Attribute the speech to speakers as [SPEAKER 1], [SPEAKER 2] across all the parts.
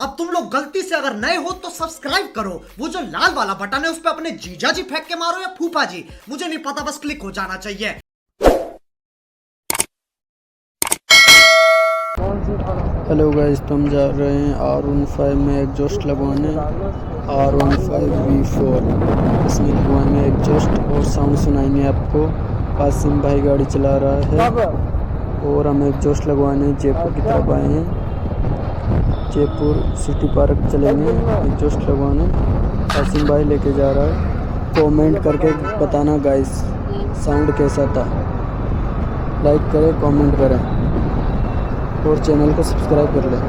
[SPEAKER 1] अब तुम लोग गलती से अगर नए हो तो सब्सक्राइब करो, वो जो लाल वाला बटन है उस पर अपने जीजा जी फेंक के मारो या फूफा जी, मुझे नहीं पता, बस क्लिक हो जाना चाहिए।
[SPEAKER 2] हेलो गाइस, तो हम जा रहे हैं R15 में एग्जॉस्ट लगवाने। R15V4 इसमें लगवाएंगे एग्जॉस्ट और साउंड सुनाएंगे आपको। कासिम भाई गाड़ी चला रहा है और हम एग्जॉस्ट लगवाने जयपुर की तरफ आए हैं। जयपुर सिटी पार्क चलेंगे एग्जॉस्ट लगवाने। कासिम भाई लेके जा रहा है। कमेंट करके बताना गाइस साउंड कैसा था। लाइक करें, कमेंट करें और चैनल को सब्सक्राइब कर लें।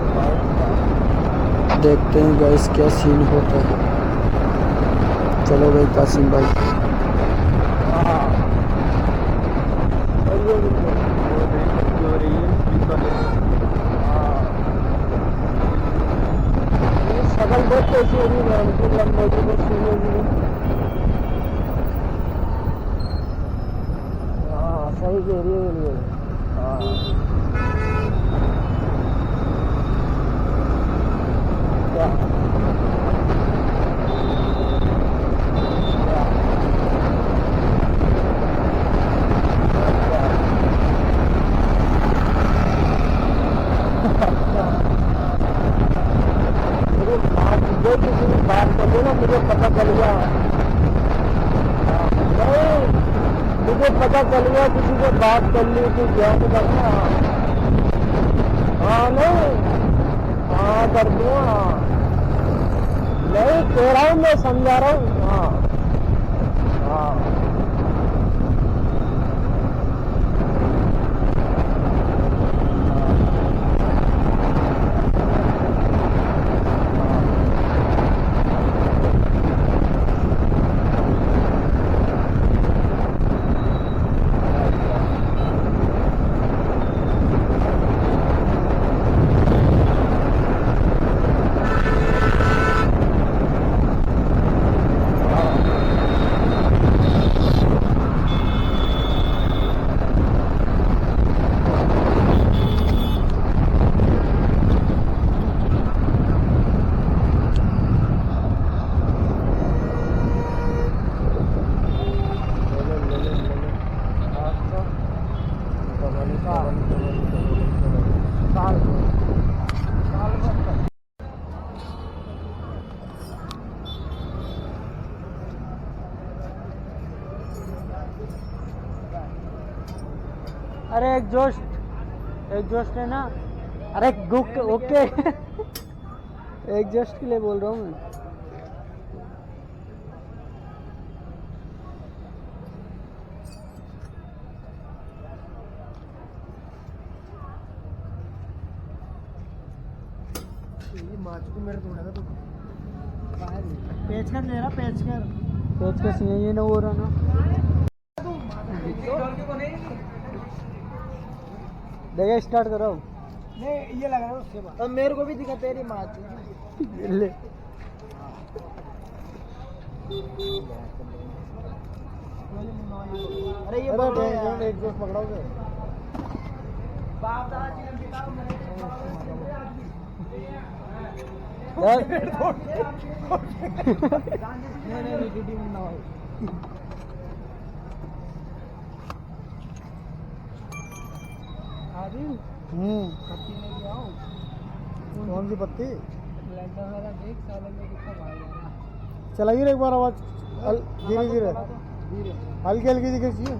[SPEAKER 2] देखते हैं गाइस क्या सीन होता है। चलो भाई कासिम भाई।
[SPEAKER 3] शक्ल बहुत कैसी होगी सही कह रही है। बात कर लो ना, मुझे पता चल गया। नहीं, मुझे पता चल गया किसी से बात कर ली कि क्या करना। हाँ नहीं, हाँ कर दूँगा। नहीं कह रहा हूँ, मैं समझा रहा हूँ। हाँ हाँ अरे एग्जॉस्ट है ना। अरे गुक ओके एग्जॉस्ट के लिए बोल रहा हूँ मैं। ये मार्च को मेरे थोड़ा सा तो पेचकस ले रहा, पेचकस ये ना हो रहा ना। देखा स्टार्ट करो। नहीं ये लग रहा है उसके बाद। अब मेरे को भी दिखा तेरी माँ ले। अरे ये एग्जॉस्ट पकड़ोगे। कौन सी पत्ती चलाइए एक बार, आवाज धीरे धीरे हल्की हल्की दिखे चाहिए।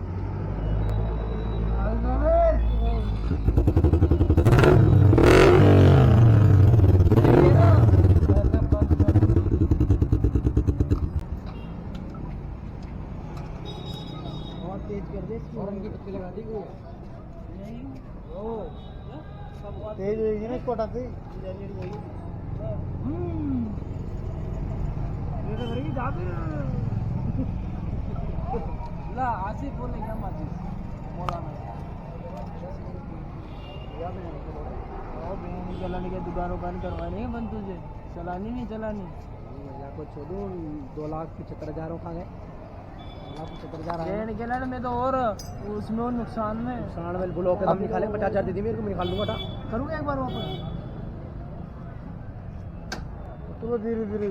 [SPEAKER 3] बहुत तेज कर दे, हॉर्न की पत्ती लगा दी वो। तेज होगी ना, इसको हटाते ही आसिफ बोले क्या माचिस मौलाना चलाने के दुकान करवानी है बंद तुझे, चलानी को छोड़ू। 2,75,000 खा गए। 2,75,000 में तो और उसमें और नुकसान में ब्लॉक है। निकाले 50,000 दे दी मेरे को, मैं निकाल लूंगा। करूँगा एक बार वापस। चलो धीरे धीरे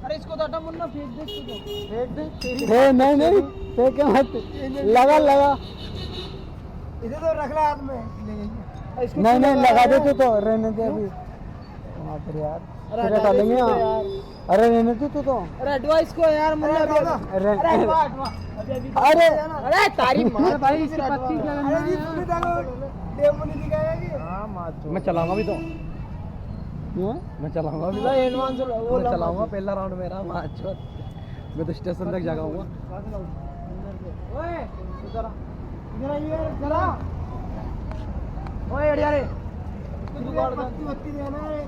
[SPEAKER 2] अरे इसको तो हटा मुन्ना, फेंक दे इसको,
[SPEAKER 3] फेंक दे। नहीं नहीं फेंक मत, लगा लगा इसे तो रख ला हाथ में। नहीं नहीं लगा दे तो रहने दे अभी वहाँ पर यार, फिर हटा लेंगे यार। अरे रहने दे तो
[SPEAKER 2] अरे एडवाइस को यार मुन्ना,
[SPEAKER 3] अरे
[SPEAKER 2] अरे अरे तारी मार भाई, इसकी पत्ती क्या करना है?
[SPEAKER 3] मैं चलाऊंगा भी तो, मैं चलाऊंगा भी, मैं चलाऊंगा पहला राउंड मेरा मैच, मैं तो स्टेशन तक जगाऊंगा। ओए अड़िया रे, पत्ती देना है।